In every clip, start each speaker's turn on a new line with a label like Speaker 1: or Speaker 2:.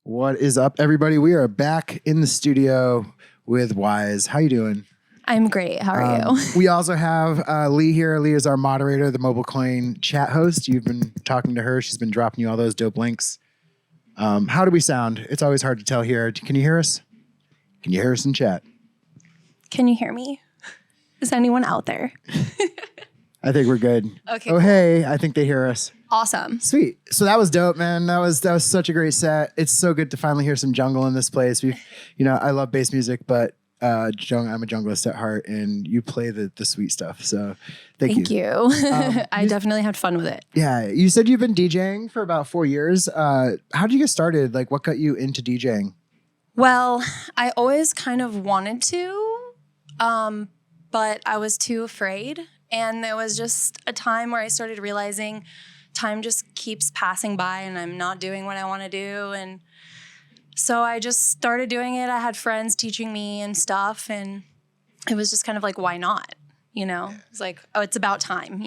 Speaker 1: What is up, everybody? We are back in the studio with WHYS. How you doing?
Speaker 2: I'm great. How are you?
Speaker 1: We also have Lee here. Lee is our moderator, the MobileCoin chat host. You've been talking to her. She's been dropping you all those dope links. How do we sound? It's always hard to tell here. Can you hear us? Can you hear us in chat?
Speaker 2: Can you hear me? Is anyone out there?
Speaker 1: I think we're good.
Speaker 2: Okay.
Speaker 1: Oh,
Speaker 2: cool.
Speaker 1: hey. I think they hear us.
Speaker 2: Awesome.
Speaker 1: Sweet. So that was dope, man. That was such a great set. It's so good to finally hear some jungle in this place. I love bass music, but I'm a junglist at heart, and you play the sweet stuff. So thank you.
Speaker 2: I definitely had fun with it.
Speaker 1: Yeah. You said you've been DJing for about 4 years. How did you get started? Like, what got you into DJing?
Speaker 2: Well, I always kind of wanted to, but I was too afraid. And there was just a time where I started realizing time just keeps passing by and I'm not doing what I want to do. And so I just started doing it. I had friends teaching me and stuff. And it was just kind of like, why not? It's like, oh, it's about time.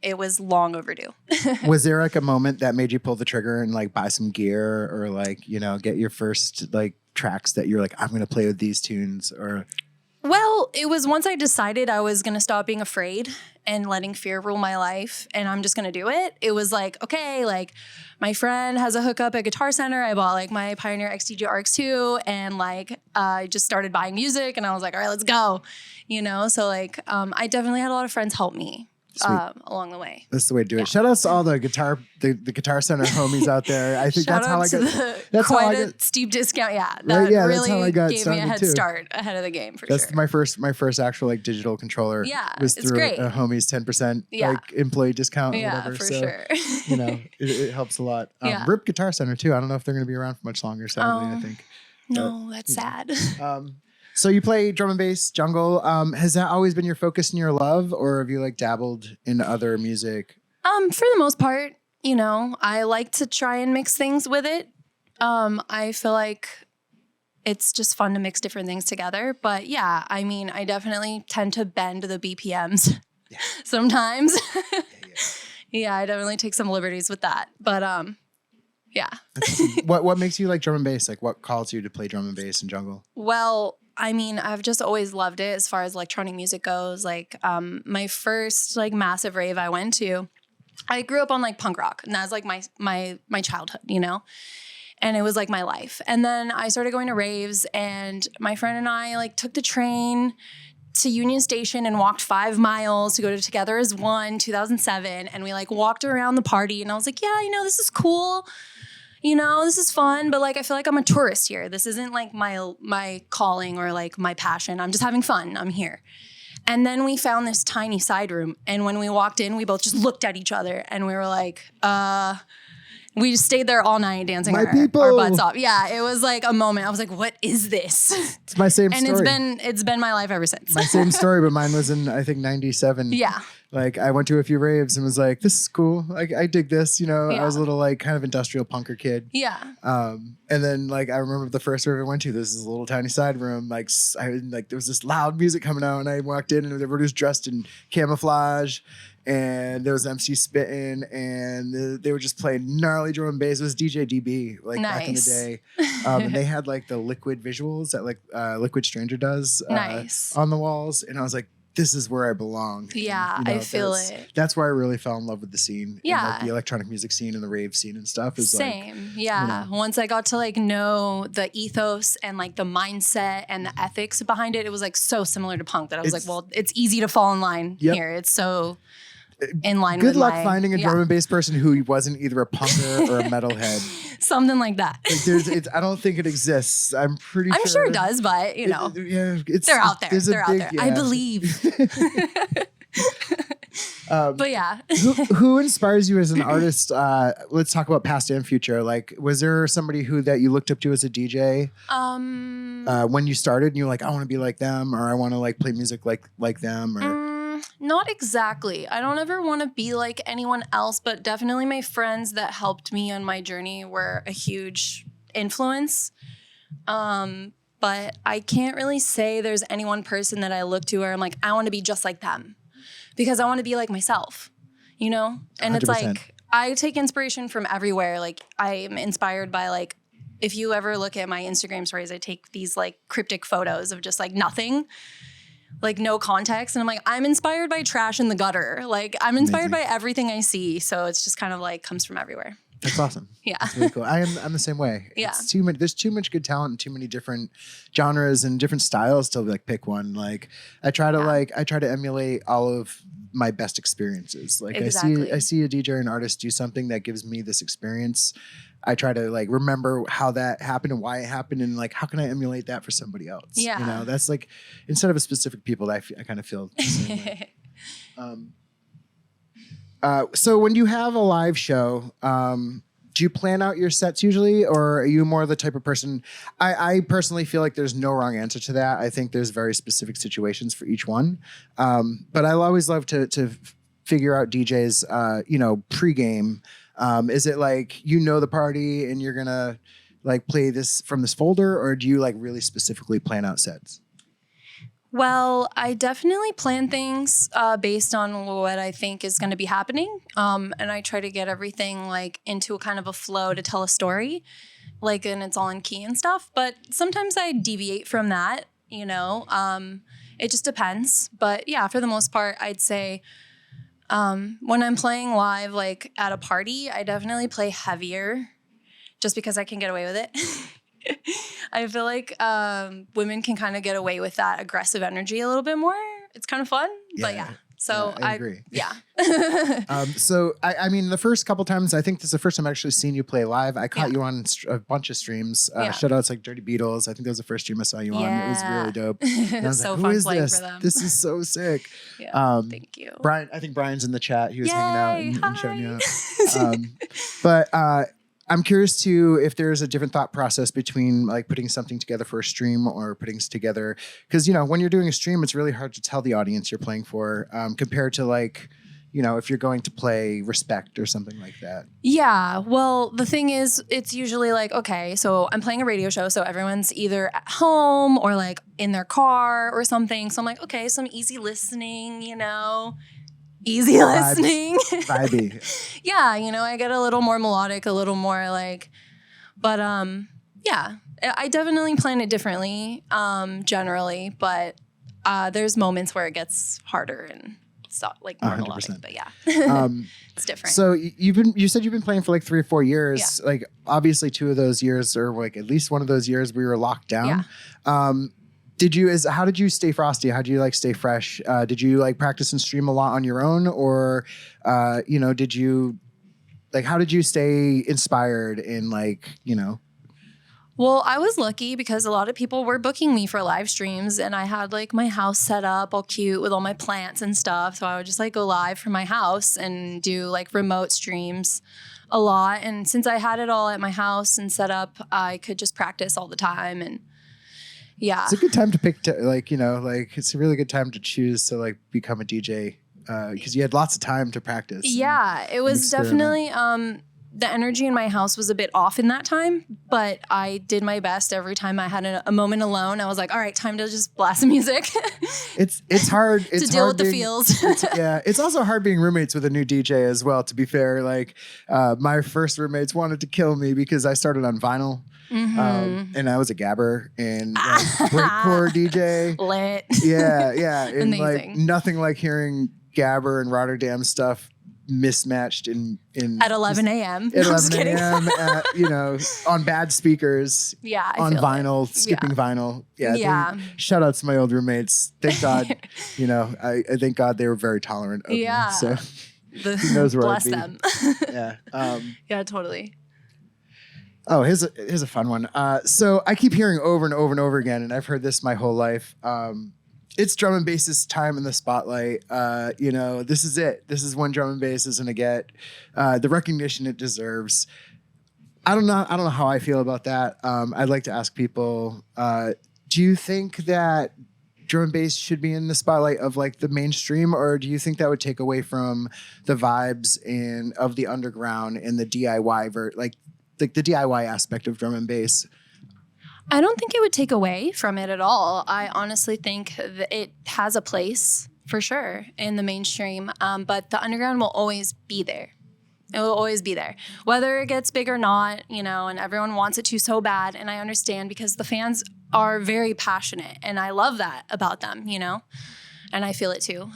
Speaker 2: It was long overdue.
Speaker 1: Was there like a moment that made you pull the trigger and like buy some gear or like, get your first like tracks that you're like, I'm going to play with these tunes? Or
Speaker 2: Well, it was once I decided I was going to stop being afraid and letting fear rule my life and I'm just going to do it. It was like, okay, like my friend has a hookup at Guitar Center. I bought like my Pioneer XTG RX2 and like I just started buying music and I was like, all right, let's go. So like I definitely had a lot of friends help me. Along the way.
Speaker 1: That's the way to do it. Shout out to all the Guitar Center homies out there. I think that's how I got. That's
Speaker 2: quite a steep discount. Yeah, that
Speaker 1: right? Yeah,
Speaker 2: really
Speaker 1: that's how I got
Speaker 2: gave me a head
Speaker 1: too.
Speaker 2: start ahead of the game for
Speaker 1: that's
Speaker 2: sure.
Speaker 1: That's my first actual like digital controller.
Speaker 2: Yeah,
Speaker 1: was
Speaker 2: it's
Speaker 1: through
Speaker 2: great.
Speaker 1: A homie's 10% like employee discount. Or
Speaker 2: yeah,
Speaker 1: whatever.
Speaker 2: for
Speaker 1: so,
Speaker 2: sure.
Speaker 1: it helps a lot.
Speaker 2: Yeah.
Speaker 1: RIP Guitar Center too. I don't know if they're going to be around for much longer. Sadly, I think.
Speaker 2: No, that's sad.
Speaker 1: So you play drum and bass, jungle. Has that always been your focus and your love, or have you like dabbled in other music?
Speaker 2: For the most part, I like to try and mix things with it. I feel like it's just fun to mix different things together. But yeah, I mean, I definitely tend to bend the BPMs sometimes. Yeah, I definitely take some liberties with that. But yeah.
Speaker 1: What makes you like drum and bass? Like what calls you to play drum and bass and jungle?
Speaker 2: Well, I mean, I've just always loved it as far as electronic music goes. Like my first like massive rave I went to, I grew up on like punk rock and that was like my childhood, and it was like my life. And then I started going to raves and my friend and I like took the train to Union Station and walked 5 miles to go to Together as One, 2007. And we like walked around the party and I was like, yeah, this is cool. This is fun, but like I feel like I'm a tourist here. This isn't like my calling or like my passion. I'm just having fun. I'm here. And then we found this tiny side room. And when we walked in, we both just looked at each other and we were like, we just stayed there all night dancing our butts off. Yeah, it was like a moment. I was like, what is this?
Speaker 1: It's my same story.
Speaker 2: And it's been my life ever since.
Speaker 1: My same story, but mine was in, I think, 97.
Speaker 2: Yeah.
Speaker 1: Like I went to a few raves and was like, this is cool. Like I dig this, I was a little like kind of industrial punker kid.
Speaker 2: Yeah.
Speaker 1: And then like I remember the first rave I went to, this is a little tiny side room. Like there was this loud music coming out and I walked in and everybody was dressed in camouflage and there was MC spitting and they were just playing gnarly drum and bass. It was DJ DB like back in the day. And they had like the liquid visuals that like Liquid Stranger does on the walls. And I was like, this is where I belong.
Speaker 2: Yeah, and, I feel it.
Speaker 1: That's why I really fell in love with the scene.
Speaker 2: Yeah.
Speaker 1: And, like, the electronic music scene and the rave scene and stuff. Is
Speaker 2: same. Like, yeah. Once I got to like know the ethos and like the mindset and the ethics behind it, it was like so similar to punk that I was like, well, it's easy to fall in line here. It's so in line with
Speaker 1: good luck finding a drum and bass person who wasn't either a punker or a metalhead.
Speaker 2: Something like that.
Speaker 1: Like I don't think it exists. I'm
Speaker 2: sure it does, but they're out there. They're out there. I believe. But yeah.
Speaker 1: who inspires you as an artist? Let's talk about past and future. Like, was there somebody that you looked up to as a DJ? When you started and you're like, I want to be like them, or I want to like play music like them, or
Speaker 2: not exactly. I don't ever want to be like anyone else, but definitely my friends that helped me on my journey were a huge influence. But I can't really say there's any one person that I look to where I'm like, I want to be just like them. Because I want to be like myself, And
Speaker 1: 100%.
Speaker 2: It's like, I take inspiration from everywhere. Like, I'm inspired by like if you ever look at my Instagram stories, I take these like cryptic photos of just like nothing, like no context. And I'm like, I'm inspired by trash in the gutter. Like I'm inspired by everything I see. So it's just kind of like comes from everywhere.
Speaker 1: That's awesome.
Speaker 2: Yeah.
Speaker 1: That's really cool. I'm the same way.
Speaker 2: Yeah.
Speaker 1: It's too much, there's too much good talent and too many different genres and different styles to like pick one. Like I try to emulate all of my best experiences. Like
Speaker 2: Exactly.
Speaker 1: I see a DJ or an artist do something that gives me this experience. I try to like remember how that happened and why it happened and like how can I emulate that for somebody else?
Speaker 2: Yeah.
Speaker 1: You know, that's like instead of a specific people, I kind of feel the same way. So when you have a live show, do you plan out your sets usually, or are you more the type of person? I personally feel like there's no wrong answer to that. I think there's very specific situations for each one. But I always love to figure out DJs, pregame. Is it like, the party and you're going to like play this from this folder, or do you like really specifically plan out sets?
Speaker 2: Well, I definitely plan things based on what I think is going to be happening. And I try to get everything like into a kind of a flow to tell a story, like, and it's all in key and stuff. But sometimes I deviate from that, it just depends. But yeah, for the most part, I'd say when I'm playing live, like at a party, I definitely play heavier just because I can get away with it. I feel like women can kind of get away with that aggressive energy a little bit more. It's kind of fun, but yeah. So
Speaker 1: I agree.
Speaker 2: Yeah.
Speaker 1: So I mean, the first couple times, I think this is the first time I've actually seen you play live. I caught you on a bunch of streams. Shout outs like Dirty Beatles. I think that was the first stream I saw you on. It was really dope. And I was
Speaker 2: so
Speaker 1: like,
Speaker 2: fun
Speaker 1: who is
Speaker 2: playing
Speaker 1: this?
Speaker 2: for them.
Speaker 1: This is so sick.
Speaker 2: Thank you.
Speaker 1: Brian, I think Brian's in the chat. He was hanging out and showing you out. But I'm curious too if there's a different thought process between like putting something together for a stream or putting together, because when you're doing a stream, it's really hard to tell the audience you're playing for compared to like, if you're going to play Respect or something like that. Yeah.
Speaker 2: Well, the thing is, it's usually like, okay, so I'm playing a radio show, so everyone's either at home or like in their car or something. So I'm like, okay, some easy listening, easy listening.
Speaker 1: Vibey.
Speaker 2: Yeah, I get a little more melodic, a little more like, but yeah, I definitely plan it differently generally, but there's moments where it gets harder and like more
Speaker 1: 100%.
Speaker 2: melodic, but yeah, it's different.
Speaker 1: So you said you've been playing for like 3 or 4 years.
Speaker 2: Yeah.
Speaker 1: Like obviously 2 of those years, or like at least one of those years, we were locked down.
Speaker 2: Yeah.
Speaker 1: How did you stay frosty? How did you like stay fresh? Did you like practice and stream a lot on your own, or did you like, how did you stay inspired in like,
Speaker 2: Well, I was lucky because a lot of people were booking me for live streams, and I had like my house set up all cute with all my plants and stuff. So I would just like go live from my house and do like remote streams a lot. And since I had it all at my house and set up, I could just practice all the time. And yeah,
Speaker 1: it's a good time to pick, it's a really good time to choose to like become a DJ because you had lots of time to practice.
Speaker 2: Yeah, it was definitely the energy in my house was a bit off in that time, but I did my best every time I had a moment alone. I was like, all right, time to just blast some music.
Speaker 1: It's hard
Speaker 2: to deal with the feels.
Speaker 1: It's also hard being roommates with a new DJ as well, to be fair. Like my first roommates wanted to kill me because I started on vinyl. Mm-hmm. And I was a gabber and breakcore DJ.
Speaker 2: Lit.
Speaker 1: Yeah. And
Speaker 2: amazing.
Speaker 1: Like nothing like hearing gabber and Rotterdam stuff mismatched in
Speaker 2: at 11 a.m.
Speaker 1: At 11 a.m. On bad speakers.
Speaker 2: Yeah,
Speaker 1: on vinyl, skipping vinyl.
Speaker 2: Yeah.
Speaker 1: Shout out to my old roommates. Thank God. I thank God they were very tolerant of me. So who knows where
Speaker 2: bless
Speaker 1: I'd be.
Speaker 2: them.
Speaker 1: Yeah.
Speaker 2: Yeah, totally.
Speaker 1: Oh, here's a fun one. So I keep hearing over and over and over again, and I've heard this my whole life. It's drum and bass's time in the spotlight. This is it. This is when drum and bass is going to get the recognition it deserves. I don't know how I feel about that. I'd like to ask people, do you think that drum and bass should be in the spotlight of like the mainstream, or do you think that would take away from the vibes of the underground and the DIY like the DIY aspect of drum and bass?
Speaker 2: I don't think it would take away from it at all. I honestly think that it has a place for sure in the mainstream, but the underground will always be there. It will always be there, whether it gets big or not, you know, and everyone wants it to so bad. And I understand because the fans are very passionate and I love that about them, you know, and I feel it too.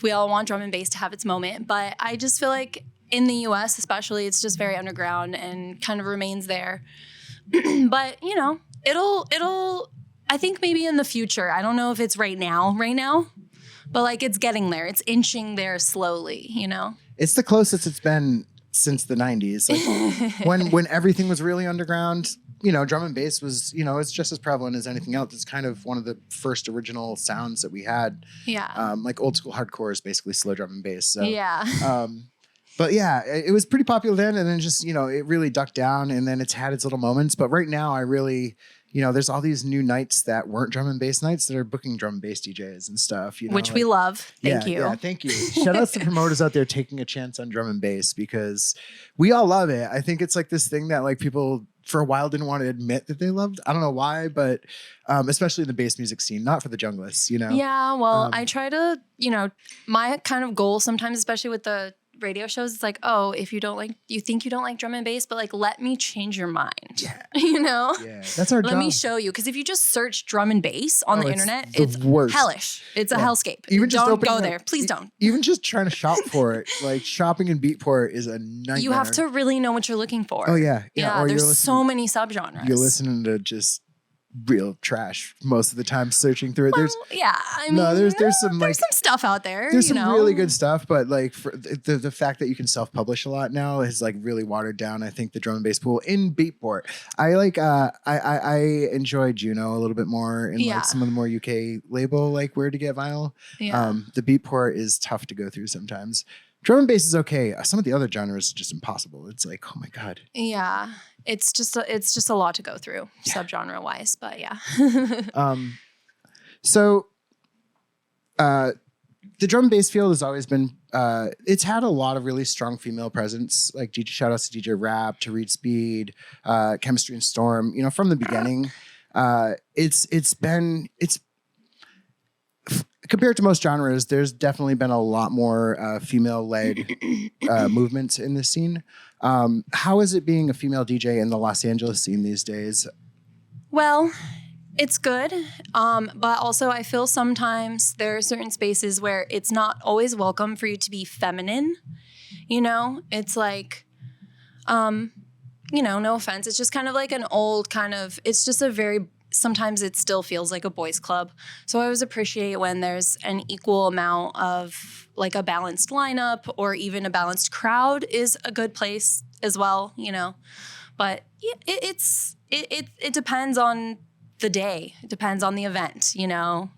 Speaker 2: We all want drum and bass to have its moment, but I just feel like in the US especially, it's just very underground and kind of remains there. But, you know, I think maybe in the future, I don't know if it's right now, but like it's getting there. It's inching there slowly, you know?
Speaker 1: It's the closest it's been since the 90s. Like when everything was really underground, you know, drum and bass was, you know, it's just as prevalent as anything else. It's kind of one of the first original sounds that we had.
Speaker 2: Yeah.
Speaker 1: Like old school hardcore is basically slow drum and bass. So,
Speaker 2: yeah.
Speaker 1: But yeah, it was pretty popular then, and then just, you know, it really ducked down, and then it's had its little moments. But right now, I really, you know, there's all these new nights that weren't drum and bass nights that are booking drum and bass DJs and stuff. You know,
Speaker 2: Which we love. Thank you.
Speaker 1: Yeah, thank you. Shout out to promoters out there taking a chance on drum and bass because we all love it. I think it's like this thing that like people for a while didn't want to admit that they loved. I don't know why, but especially in the bass music scene, not for the junglists, you know?
Speaker 2: Yeah, well, I try to, you know, my kind of goal sometimes, especially with the radio shows, it's like, oh, if you think you don't like drum and bass, but like, let me change your mind.
Speaker 1: Yeah.
Speaker 2: You know?
Speaker 1: Yeah, that's our job.
Speaker 2: Let me show you. Because if you just search drum and bass on the internet, it's
Speaker 1: worst.
Speaker 2: hellish. It's a hellscape.
Speaker 1: Even just
Speaker 2: don't go there. Please don't.
Speaker 1: Even just trying to shop for it, like shopping in Beatport is a nightmare.
Speaker 2: You have to really know what you're looking for.
Speaker 1: Oh, yeah.
Speaker 2: Yeah, there's so many subgenres.
Speaker 1: You're listening to just real trash most of the time searching through it.
Speaker 2: Well, I mean,
Speaker 1: there's some
Speaker 2: stuff out there.
Speaker 1: There's some really good stuff, but like for the fact that you can self-publish a lot now has like really watered down, I think, the drum and bass pool in Beatport. I like I enjoy Juno a little bit more and like some of the more UK label like Where to Get Vinyl.
Speaker 2: Yeah.
Speaker 1: The Beatport is tough to go through sometimes. Drum and bass is okay. Some of the other genres are just impossible. It's like, oh my God.
Speaker 2: Yeah. It's just a lot to go through subgenre wise, but yeah.
Speaker 1: So the drum and bass field has always been, it's had a lot of really strong female presence, like shout outs to DJ Rap, to Reed Speed, Chemistry and Storm, you know, from the beginning. It's compared to most genres, there's definitely been a lot more female-led movements in this scene. How is it being a female DJ in the Los Angeles scene these days?
Speaker 2: Well, it's good. But also I feel sometimes there are certain spaces where it's not always welcome for you to be feminine. You know, it's like, you know, no offense. It's just kind of like an old kind of, it's just a very, sometimes it still feels like a boys club. So I always appreciate when there's an equal amount of like a balanced lineup or even a balanced crowd is a good place as well, you know. But it depends on the day. It depends on the event, you know.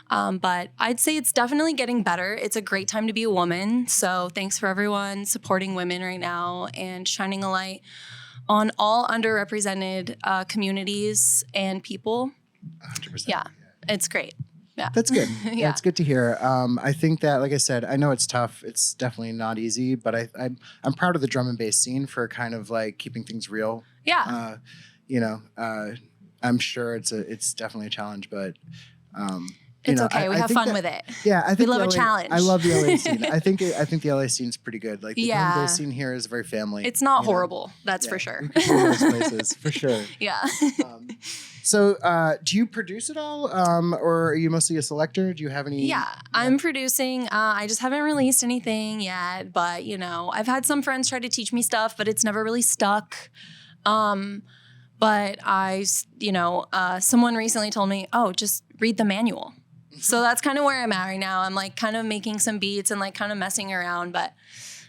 Speaker 2: But I'd say it's definitely getting better. It's a great time to be a woman. So thanks for everyone supporting women right now and shining a light on all underrepresented communities and people.
Speaker 1: 100%.
Speaker 2: Yeah, it's great. Yeah.
Speaker 1: That's good. Yeah, it's good to hear. I think that, like I said, I know it's tough. It's definitely not easy, but I'm proud of the drum and bass scene for kind of like keeping things real.
Speaker 2: Yeah.
Speaker 1: You know, I'm sure it's definitely a challenge, but
Speaker 2: it's okay. We have fun with it.
Speaker 1: Yeah, I think
Speaker 2: we love a challenge.
Speaker 1: I love the LA scene. I think the LA scene's pretty good. Like the drum and bass scene here is very family.
Speaker 2: It's not horrible. That's for sure.
Speaker 1: We could go to those places for sure.
Speaker 2: Yeah.
Speaker 1: So, do you produce it all, or are you mostly a selector? Do you have any?
Speaker 2: Yeah, I'm producing. I just haven't released anything yet, but you know, I've had some friends try to teach me stuff, but it's never really stuck. But someone recently told me, "Oh, just read the manual." So that's kind of where I'm at right now. I'm like kind of making some beats and like kind of messing around, but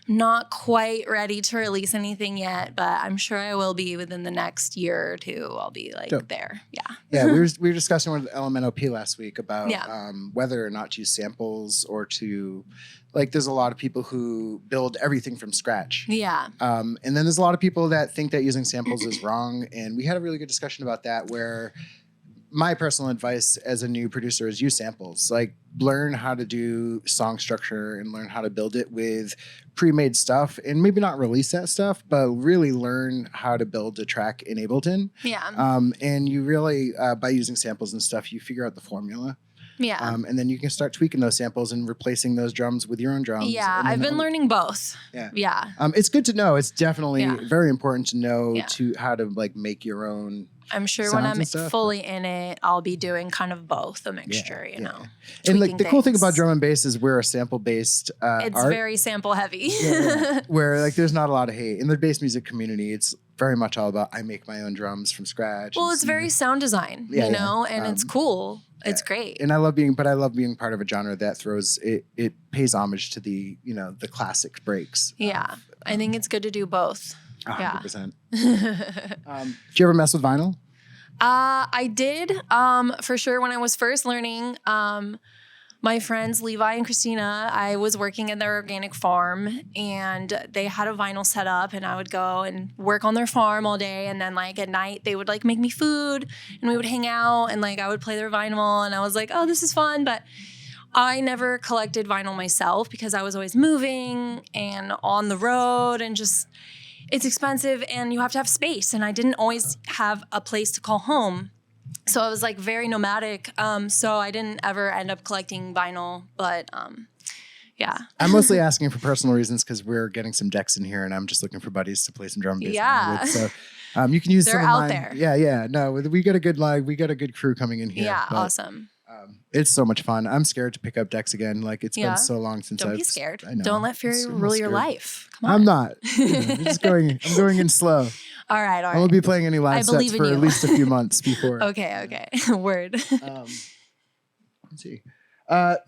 Speaker 2: not quite ready to release anything yet, but I'm sure I will be within the next year or two. I'll be like there. Yeah.
Speaker 1: Yeah. We were discussing with LMNOP last week about whether or not to use samples or to, like, there's a lot of people who build everything from scratch.
Speaker 2: Yeah.
Speaker 1: And then there's a lot of people that think that using samples is wrong. And we had a really good discussion about that where my personal advice as a new producer is use samples. Like, learn how to do song structure and learn how to build it with pre-made stuff, and maybe not release that stuff, but really learn how to build a track in Ableton.
Speaker 2: Yeah.
Speaker 1: And you really, by using samples and stuff, you figure out the formula.
Speaker 2: Yeah.
Speaker 1: And then you can start tweaking those samples and replacing those drums with your own drums.
Speaker 2: Yeah,
Speaker 1: And
Speaker 2: I've
Speaker 1: then
Speaker 2: been learning both.
Speaker 1: Yeah.
Speaker 2: Yeah.
Speaker 1: It's good to know. It's definitely very important to know
Speaker 2: Yeah.
Speaker 1: to how to like make your own.
Speaker 2: I'm sure when I'm fully in it, I'll be doing kind of both, a mixture, you know.
Speaker 1: And like the cool thing about
Speaker 2: things.
Speaker 1: drum and bass is we're a sample based
Speaker 2: It's
Speaker 1: art.
Speaker 2: very sample heavy.
Speaker 1: Where like there's not a lot of hate in the bass music community. It's very much all about I make my own drums from scratch.
Speaker 2: Well, it's very sound design, you know, and it's cool. It's great.
Speaker 1: And I love being part of a genre that throws it pays homage to the, you know, the classic breaks.
Speaker 2: Yeah. I think it's good to do both.
Speaker 1: 100%. Do you ever mess with vinyl?
Speaker 2: I did, for sure. When I was first learning, my friends Levi and Christina, I was working at their organic farm and they had a vinyl set up and I would go and work on their farm all day. And then like at night they would like make me food and we would hang out and like I would play their vinyl and I was like, oh, this is fun. But I never collected vinyl myself because I was always moving and on the road and just, it's expensive and you have to have space. And I didn't always have a place to call home. So I was like very nomadic. So I didn't ever end up collecting vinyl, but yeah.
Speaker 1: I'm mostly asking for personal reasons because we're getting some decks in here and I'm just looking for buddies to play some drum and bass.
Speaker 2: Yeah.
Speaker 1: So you can use
Speaker 2: They're
Speaker 1: some of
Speaker 2: out
Speaker 1: mine.
Speaker 2: there.
Speaker 1: Yeah. No, we got a good crew coming in here.
Speaker 2: Yeah,
Speaker 1: but,
Speaker 2: awesome.
Speaker 1: it's so much fun. I'm scared to pick up decks again. Like it's been so long since
Speaker 2: Don't be scared.
Speaker 1: I know.
Speaker 2: Don't let fear rule your life. Come on.
Speaker 1: I'm not. I'm going in slow.
Speaker 2: All right.
Speaker 1: I won't be playing any live sets
Speaker 2: believe in
Speaker 1: for
Speaker 2: you.
Speaker 1: at least a few months before.
Speaker 2: Okay. Word.
Speaker 1: Let's see.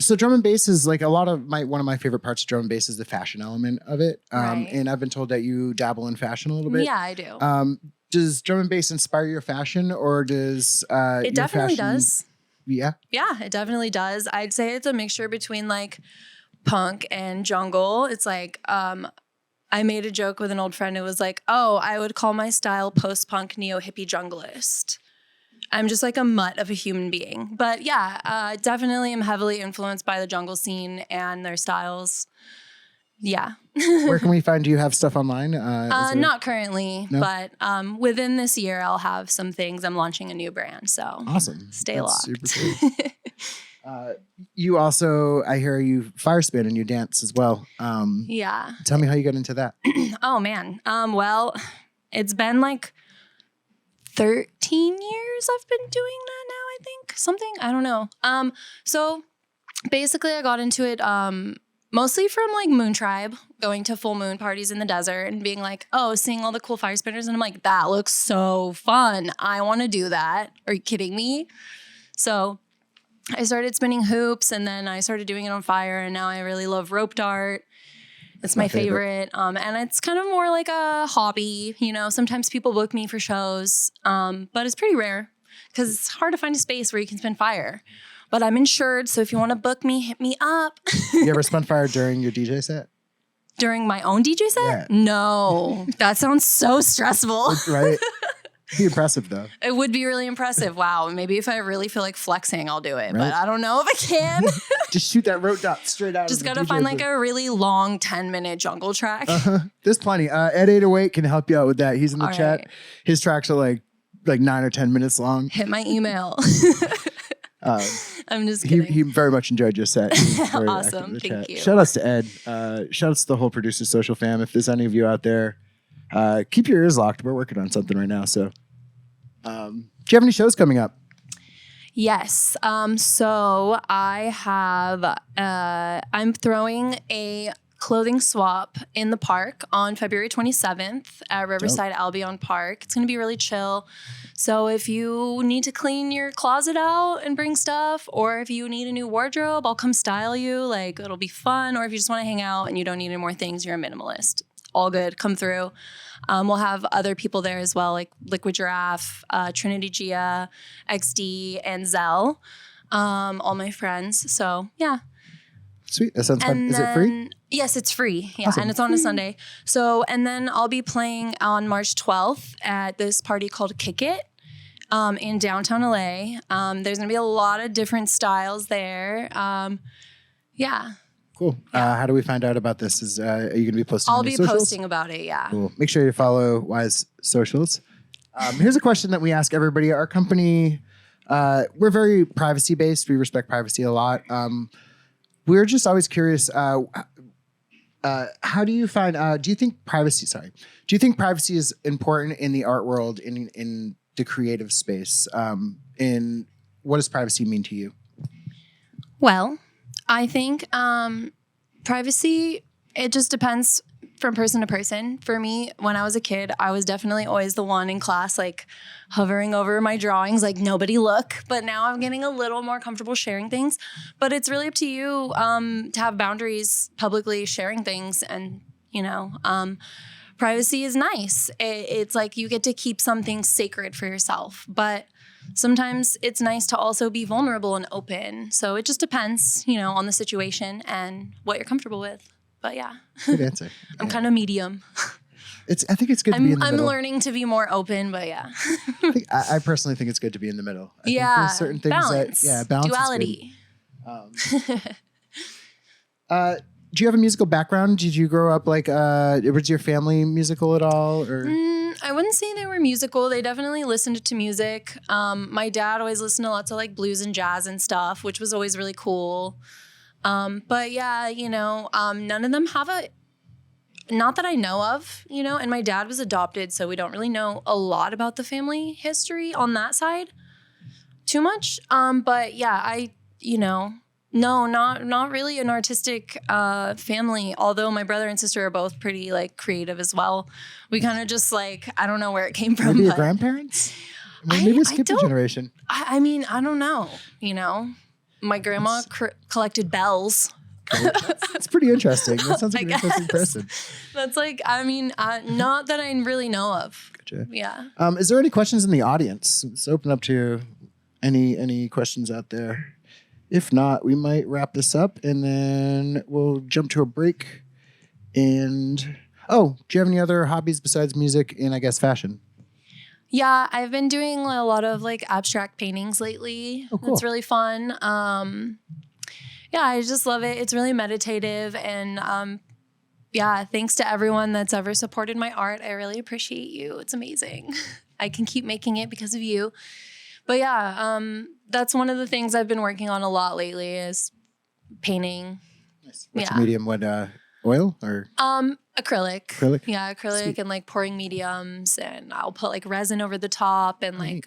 Speaker 1: So drum and bass is like one of my favorite parts of drum and bass is the fashion element of it.
Speaker 2: Right.
Speaker 1: And I've been told that you dabble in fashion a little bit.
Speaker 2: Yeah, I do.
Speaker 1: Does drum and bass inspire your fashion or does
Speaker 2: It definitely does.
Speaker 1: Yeah.
Speaker 2: Yeah, it definitely does. I'd say it's a mixture between like punk and jungle. It's like I made a joke with an old friend. It was like, oh, I would call my style post-punk neo-hippie junglist. I'm just like a mutt of a human being. But yeah, definitely am heavily influenced by the jungle scene and their styles. Yeah.
Speaker 1: Where can we find you have stuff online?
Speaker 2: Not currently,
Speaker 1: No?
Speaker 2: but within this year, I'll have some things. I'm launching a new brand. So
Speaker 1: Awesome.
Speaker 2: Stay
Speaker 1: That's
Speaker 2: locked.
Speaker 1: Super cool. You also, I hear you fire spin and you dance as well.
Speaker 2: Yeah.
Speaker 1: Tell me how you got into that.
Speaker 2: Oh, man. Well, it's been like 13 years I've been doing that now, I think. Something. I don't know. So basically I got into it mostly from like Moon Tribe, going to full moon parties in the desert and being like, oh, seeing all the cool fire spinners. And I'm like, that looks so fun. I want to do that. Are you kidding me? So I started spinning hoops and then I started doing it on fire. And now I really love rope dart. It's my favorite. And it's kind of more like a hobby. You know, sometimes people book me for shows, but it's pretty rare because it's hard to find a space where you can spin fire. But I'm insured, so if you want to book me, hit me up.
Speaker 1: You ever spun fire during your DJ set?
Speaker 2: During my own DJ set?
Speaker 1: Yeah.
Speaker 2: No. That sounds so stressful.
Speaker 1: Right? Be impressive though.
Speaker 2: It would be really impressive. Wow. Maybe if I really feel like flexing, I'll do it.
Speaker 1: Right?
Speaker 2: But I don't know if I can.
Speaker 1: Just shoot that rope dot straight out.
Speaker 2: Just got to find like a really long 10-minute jungle track.
Speaker 1: There's plenty. Ed 808 can help you out with that. He's in the
Speaker 2: All
Speaker 1: chat.
Speaker 2: right.
Speaker 1: His tracks are like 9 or 10 minutes long.
Speaker 2: Hit my email. I'm just
Speaker 1: He
Speaker 2: kidding.
Speaker 1: very much enjoyed your set. He was very active
Speaker 2: Awesome.
Speaker 1: in the
Speaker 2: Thank
Speaker 1: chat.
Speaker 2: you.
Speaker 1: Shout outs to Ed. Shout outs to the whole Producer Social fam. If there's any of you out there, keep your ears locked. We're working on something right now. So, do you have any shows coming up?
Speaker 2: Yes. So I have, I'm throwing a clothing swap in the park on February 27th at Riverside Albion Park. It's going to be really chill. So if you need to clean your closet out and bring stuff, or if you need a new wardrobe, I'll come style you. Like, it'll be fun. Or if you just want to hang out and you don't need any more things, you're a minimalist. All good. Come through. We'll have other people there as well, like Liquid Giraffe, Trinity Gia, XD, and Zell. All my friends. So, yeah.
Speaker 1: Sweet. That sounds fun. Is it free?
Speaker 2: Yes, it's free. Yeah,
Speaker 1: Awesome.
Speaker 2: and it's on a Sunday. So, and then I'll be playing on March 12th at this party called Kick It in downtown LA. There's going to be a lot of different styles there. Yeah.
Speaker 1: Cool. How do we find out about this? Are you going to be posting?
Speaker 2: I'll
Speaker 1: on
Speaker 2: be
Speaker 1: your socials?
Speaker 2: posting about it, yeah.
Speaker 1: Cool. Make sure you follow WHYS socials. Here's a question that we ask everybody. Our company we're very privacy based. We respect privacy a lot. We're just always curious. How do you find? Do you think privacy? Sorry. Do you think privacy is important in the art world, in the creative space? In what does privacy mean to you?
Speaker 2: Well, I think privacy, it just depends from person to person. For me, when I was a kid, I was definitely always the one in class, like hovering over my drawings, like nobody look. But now I'm getting a little more comfortable sharing things. But it's really up to you to have boundaries publicly sharing things. And, privacy is nice. It's like you get to keep something sacred for yourself. But sometimes it's nice to also be vulnerable and open. So it just depends, on the situation and what you're comfortable with. But yeah.
Speaker 1: Good answer.
Speaker 2: I'm kind of medium.
Speaker 1: I think it's good to be in the middle.
Speaker 2: I'm learning to be more open, but yeah.
Speaker 1: I personally think it's good to be in the middle. I think
Speaker 2: there's
Speaker 1: certain things
Speaker 2: balance.
Speaker 1: Balance.
Speaker 2: Duality.
Speaker 1: Do you have a musical background? Did you grow up was your family musical at all? Or
Speaker 2: I wouldn't say they were musical. They definitely listened to music. My dad always listened to lots of like blues and jazz and stuff, which was always really cool. But yeah, none of them have not that I know of, and my dad was adopted, so we don't really know a lot about the family history on that side too much. But yeah, no, not really an artistic family, although my brother and sister are both pretty like creative as well. We kind of just like, I don't know where it came from.
Speaker 1: Maybe your grandparents? Maybe a skipping generation.
Speaker 2: I mean, I don't know, My grandma collected bells.
Speaker 1: It's pretty interesting. That sounds like an interesting person.
Speaker 2: That's like, not that I really know of.
Speaker 1: Gotcha.
Speaker 2: Yeah.
Speaker 1: Is there any questions in the audience? Let's open up to any questions out there. If not, we might wrap this up and then we'll jump to a break. And do you have any other hobbies besides music and I guess fashion?
Speaker 2: Yeah, I've been doing a lot of like abstract paintings lately.
Speaker 1: Oh, cool.
Speaker 2: It's really fun. Yeah, I just love it. It's really meditative. And thanks to everyone that's ever supported my art. I really appreciate you. It's amazing. I can keep making it because of you. But yeah, that's one of the things I've been working on a lot lately is painting.
Speaker 1: Nice. What's your medium? What, oil or?
Speaker 2: Acrylic.
Speaker 1: Acrylic?
Speaker 2: Yeah, acrylic.
Speaker 1: Sweet.
Speaker 2: And like pouring mediums, and I'll put like resin over the top and like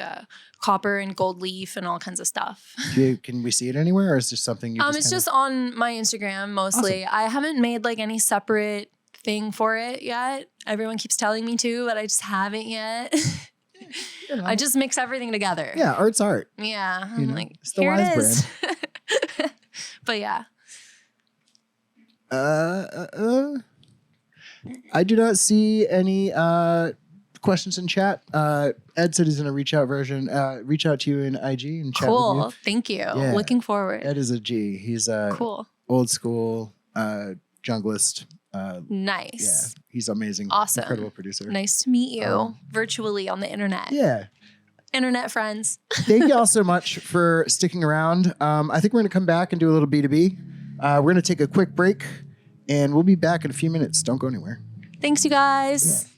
Speaker 2: copper and gold leaf and all kinds of stuff.
Speaker 1: Can we see it anywhere, or is there something you
Speaker 2: it's just on my Instagram mostly. Awesome. I haven't made like any separate thing for it yet. Everyone keeps telling me to, but I just haven't yet. I just mix everything together.
Speaker 1: Yeah, art's art.
Speaker 2: Yeah. I'm like,
Speaker 1: it's the
Speaker 2: here
Speaker 1: WHYS
Speaker 2: it is.
Speaker 1: brand.
Speaker 2: But yeah.
Speaker 1: I do not see any questions in chat. Ed said he's going to reach out to you in IG and chat with you.
Speaker 2: Cool. Thank you.
Speaker 1: Yeah.
Speaker 2: Looking forward.
Speaker 1: Ed is a G. He's
Speaker 2: cool.
Speaker 1: Old school junglist.
Speaker 2: Nice.
Speaker 1: Yeah, he's amazing.
Speaker 2: Awesome.
Speaker 1: Incredible producer.
Speaker 2: Nice to meet you virtually on the internet.
Speaker 1: Yeah.
Speaker 2: Internet friends.
Speaker 1: Thank you all so much for sticking around. I think we're going to come back and do a little B2B. We're going to take a quick break, and we'll be back in a few minutes. Don't go anywhere.
Speaker 2: Thanks, you guys.
Speaker 1: Yeah.